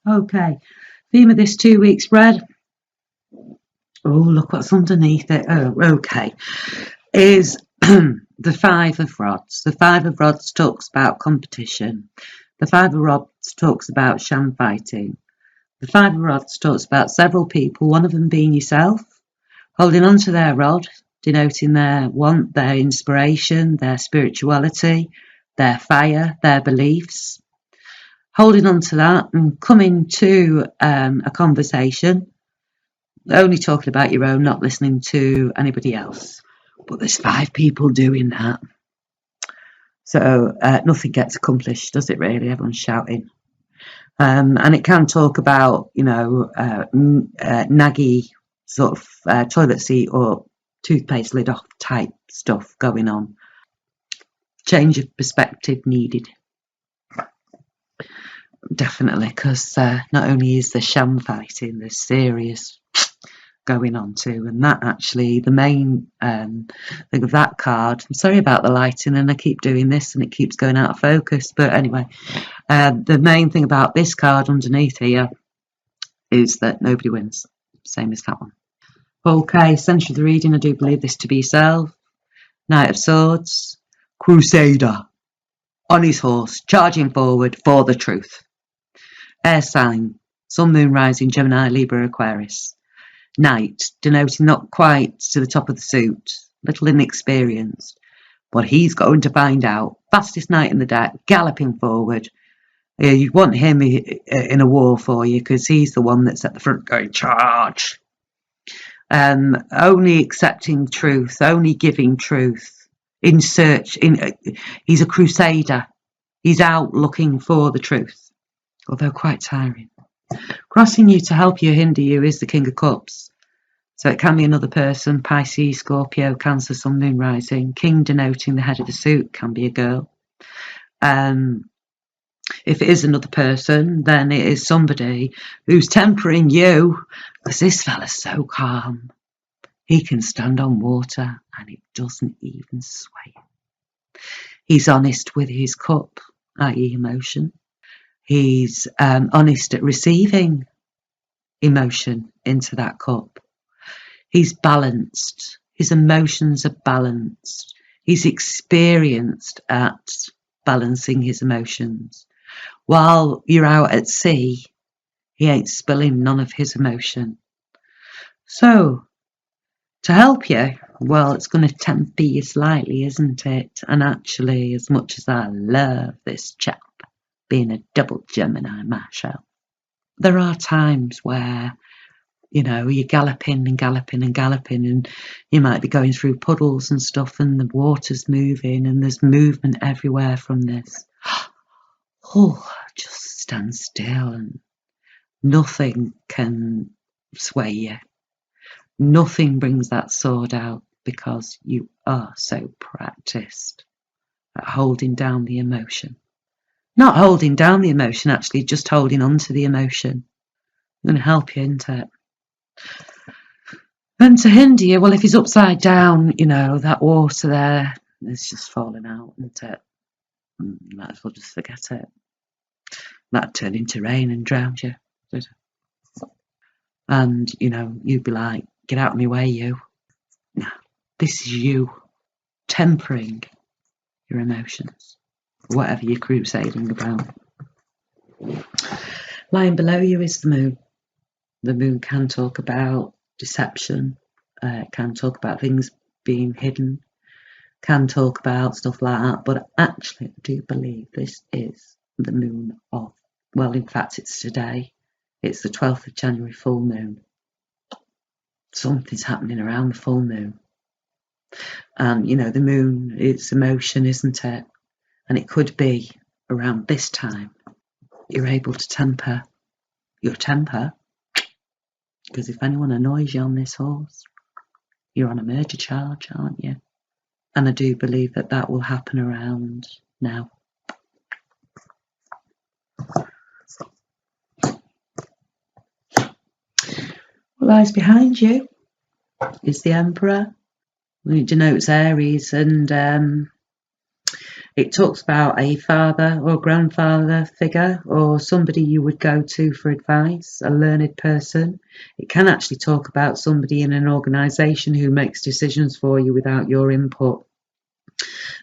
Okay, theme of this 2-week spread. Oh, look what's underneath it. Oh, okay. Is the Five of Rods. The Five of Rods talks about competition. The Five of Rods talks about sham fighting. The Five of Rods talks about several people, one of them being yourself, holding on to their rod, denoting their want, their inspiration, their spirituality, their fire, their beliefs. Holding on to that and coming to a conversation, only talking about your own, not listening to anybody else. But there's 5 people doing that. So nothing gets accomplished, does it really? Everyone's shouting. And it can talk about, naggy sort of toilet seat or toothpaste lid off type stuff going on. Change of perspective needed. Definitely, because not only is there sham fighting, there's serious going on too, and that actually the main thing of that card. I'm sorry about the lighting, and I keep doing this and it keeps going out of focus, but anyway, the main thing about this card underneath here is that nobody wins, same as that one. Okay, centre of the reading, I do believe this to be yourself. Knight of Swords, Crusader, on his horse, charging forward for the truth. Air sign, Sun, Moon, Rising, Gemini, Libra, Aquarius. Knight, denoting not quite to the top of the suit, little inexperienced, but he's going to find out. Fastest knight in the deck, galloping forward. You want him in a war for you because he's the one that's at the front going, charge. Only accepting truth, only giving truth. In search, he's a crusader. He's out looking for the truth, although quite tiring. Crossing you to help you, hinder you, is the King of Cups. So it can be another person, Pisces, Scorpio, Cancer, Sun, Moon, Rising. King denoting the head of the suit, can be a girl. If it is another person, then it is somebody who's tempering you, because this fella's so calm. He can stand on water and it doesn't even sway him. He's honest with his cup, i.e. emotion. He's honest at receiving emotion into that cup. He's balanced. His emotions are balanced. He's experienced at balancing his emotions. While you're out at sea, he ain't spilling none of his emotion. So, to help you, well, it's going to temper you slightly, isn't it? And actually, as much as I love this chap, being a double Gemini myself, there are times where, you're galloping and galloping and galloping, and you might be going through puddles and stuff, and the water's moving, and there's movement everywhere from this. Oh, just stand still, and nothing can sway you. Nothing brings that sword out because you are so practiced at holding down the emotion. Not holding down the emotion, actually, just holding on to the emotion. I'm going to help you into it. And to hinder you, well, if he's upside down, that water there is just falling out, isn't it? Might as well just forget it. That'd turn into rain and drown you. And, you'd be like, get out of my way, you. No, this is you tempering your emotions, whatever you're crusading about. Lying below you is the moon. The moon can talk about deception, can talk about things being hidden, can talk about stuff like that, but actually I do believe this is the moon of, well, in fact it's today, it's the 12th of January full moon. Something's happening around the full moon. And, the moon, it's emotion, isn't it? And it could be around this time you're able to temper your temper, because if anyone annoys you on this horse, you're on a murder charge, aren't you? And I do believe that will happen around now. What lies behind you is the Emperor. It denotes Aries, and It talks about a father or grandfather figure or somebody you would go to for advice, a learned person. It can actually talk about somebody in an organisation who makes decisions for you without your input.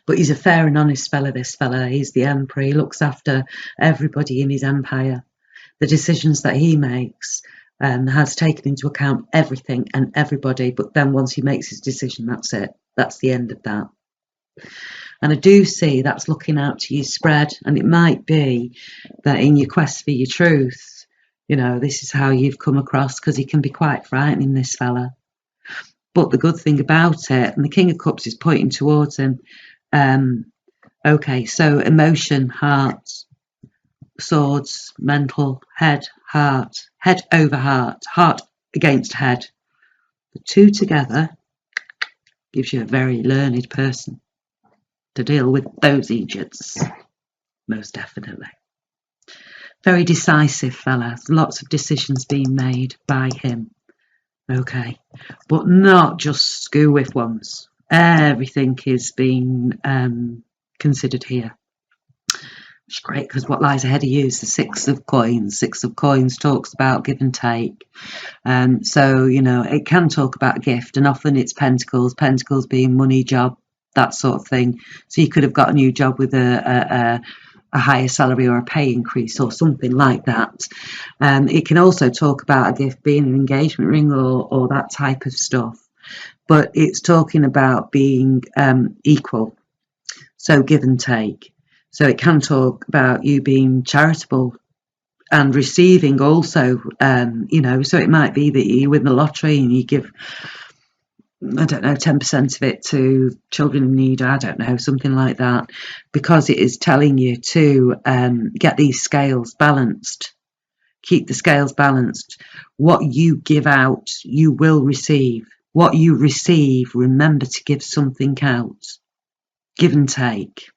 But he's a fair and honest fella, this fella. He's the emperor. He looks after everybody in his empire. The decisions that he makes has taken into account everything and everybody. But then once he makes his decision, that's it. That's the end of that. And I do see that's looking out to your spread. And it might be that in your quest for your truth, you know, this is how you've come across, because he can be quite frightening, this fella. But the good thing about it, and the King of Cups is pointing towards him. Okay, so emotion, heart, swords, mental, head, heart, head over heart, heart against head. The two together gives you a very learned person to deal with those idiots, most definitely. Very decisive fella, lots of decisions being made by him. Okay, but not just screw with ones. Everything is being considered here. It's great, because what lies ahead of you is the Six of Coins. Six of Coins talks about give and take. So, you know, it can talk about gift, and often it's pentacles, pentacles being money, job, that sort of thing. So you could have got a new job with a higher salary or a pay increase or something like that. It can also talk about a gift being an engagement ring or that type of stuff. But it's talking about being equal, so give and take. So it can talk about you being charitable and receiving also, you know, so it might be that you win the lottery and you give, I don't know, 10% of it to children in need, I don't know, something like that, because it is telling you to get these scales balanced, keep the scales balanced. What you give out, you will receive. What you receive, remember to give something out. Give and take.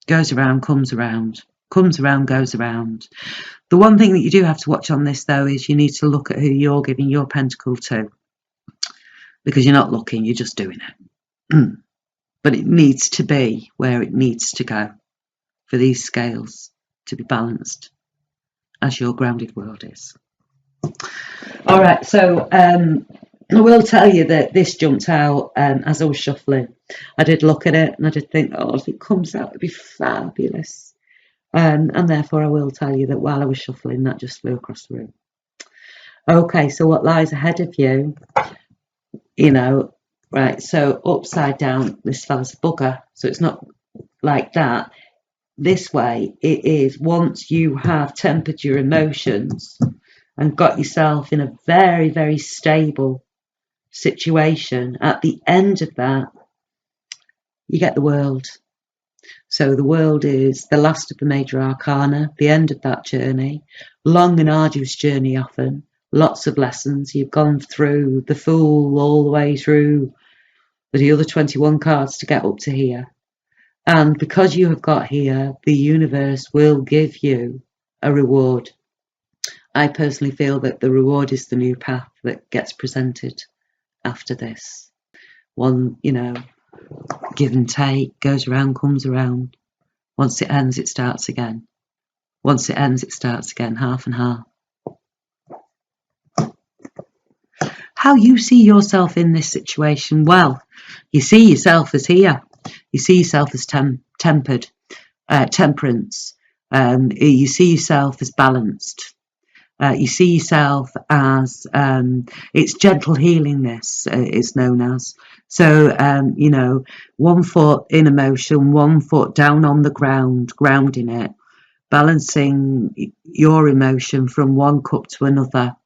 Goes around, comes around. Comes around, goes around. The one thing that you do have to watch on this, though, is you need to look at who you're giving your pentacle to. Because you're not looking, you're just doing it. But it needs to be where it needs to go for these scales to be balanced, as your grounded world is. All right, so I will tell you that this jumped out as I was shuffling. I did look at it and I did think, oh, if it comes out, it'd be fabulous. And therefore I will tell you that while I was shuffling, that just flew across the room. Okay, so what lies ahead of you, you know, right, so upside down, this fella's a bugger, so it's not like that. This way, it is once you have tempered your emotions and got yourself in a very, very stable situation, at the end of that, you get the World. So the World is the last of the major arcana, the end of that journey, long and arduous journey often, lots of lessons. You've gone through the Fool all the way through the other 21 cards to get up to here. And because you have got here, the universe will give you a reward. I personally feel that the reward is the new path that gets presented after this. One, you know, give and take, goes around, comes around. Once it ends, it starts again. Once it ends, it starts again, half and half. How you see yourself in this situation? Well, you see yourself as here. You see yourself as tempered, temperance. You see yourself as balanced. You see yourself as, it's gentle healing, this is known as. So, you know, 1 foot in emotion, 1 foot down on the ground, grounding it, balancing your emotion from one cup to another.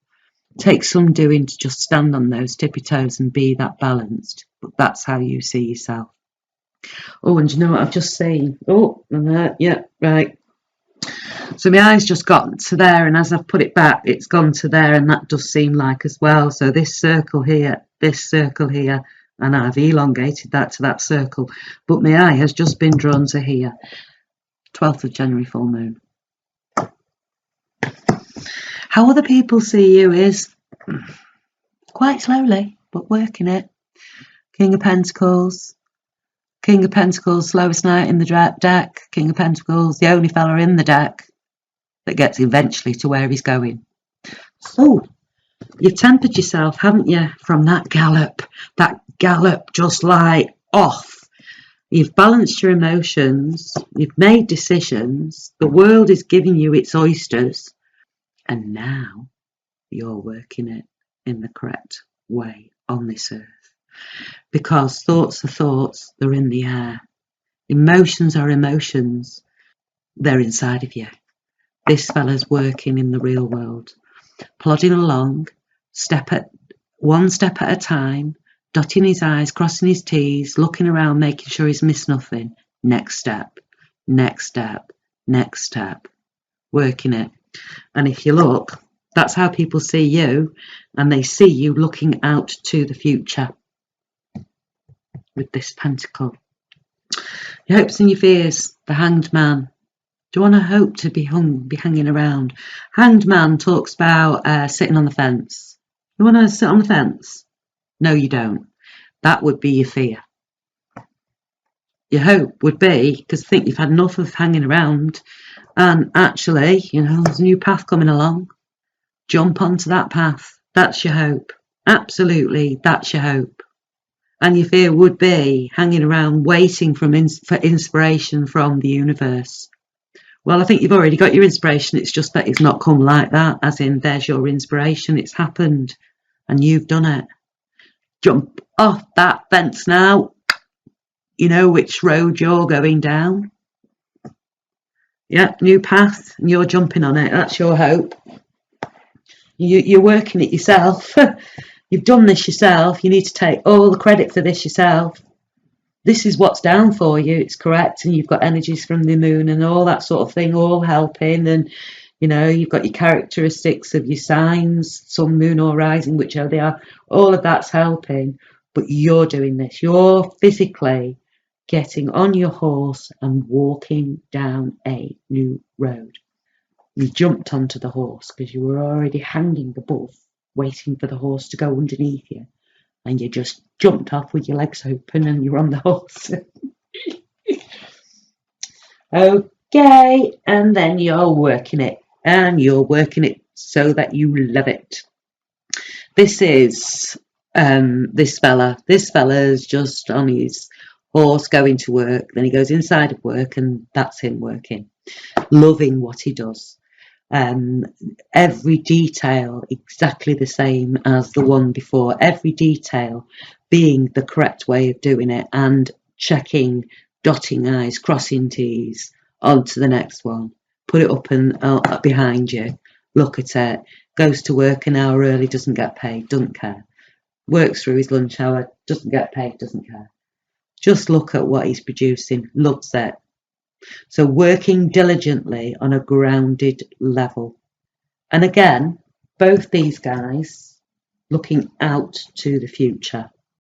Takes some doing to just stand on those tippy toes and be that balanced, but that's how you see yourself. Oh, and you know what I've just seen? Oh, yeah, right. So my eyes just got to there, and as I've put it back, it's gone to there, and that does seem like as well. So this circle here, and I've elongated that to that circle. But my eye has just been drawn to here. 12th of January, full moon. How other people see you is quite slowly, but working it. King of Pentacles, King of Pentacles, slowest knight in the deck. King of Pentacles, the only fella in the deck that gets eventually to where he's going. So, you've tempered yourself, haven't you, from that gallop? That gallop just like off. You've balanced your emotions. You've made decisions. The world is giving you its oysters. And now you're working it in the correct way on this earth. Because thoughts are thoughts, they're in the air. Emotions are emotions, they're inside of you. This fella's working in the real world, plodding along, one step at a time, dotting his I's, crossing his T's, looking around, making sure he's missed nothing. Next step, next step, next step, working it. And if you look, that's how people see you, and they see you looking out to the future with this pentacle. Your hopes and your fears, the Hanged Man. Do you want to hope to be hanging around? Hanged Man talks about sitting on the fence. You want to sit on the fence? No, you don't. That would be your fear. Your hope would be, because I think you've had enough of hanging around, and actually, there's a new path coming along. Jump onto that path. That's your hope. Absolutely, that's your hope. And your fear would be hanging around waiting for inspiration from the universe. Well, I think you've already got your inspiration. It's just that it's not come like that, as in there's your inspiration. It's happened and you've done it. Jump off that fence now. You know which road you're going down. Yeah, new path, and you're jumping on it. That's your hope. You're working it yourself. You've done this yourself. You need to take all the credit for this yourself. This is what's down for you. It's correct. And you've got energies from the moon and all that sort of thing, all helping. And, you've got your characteristics of your signs, sun, moon or rising, whichever they are. All of that's helping. But you're doing this. You're physically getting on your horse and walking down a new road. You jumped onto the horse because you were already hanging above, waiting for the horse to go underneath you. And you just jumped off with your legs open and you're on the horse. Okay, and then you're working it. And you're working it so that you love it. This is this fella. This fella's just on his horse going to work. Then he goes inside of work and that's him working. Loving what he does. Every detail exactly the same as the one before, every detail being the correct way of doing it, and checking, dotting I's, crossing T's, on to the next one, put it up and behind you, look at it, goes to work an hour early, doesn't get paid, doesn't care, works through his lunch hour, doesn't get paid, doesn't care, just look at what he's producing, loves it. So working diligently on a grounded level. And again, both these guys looking out to the future.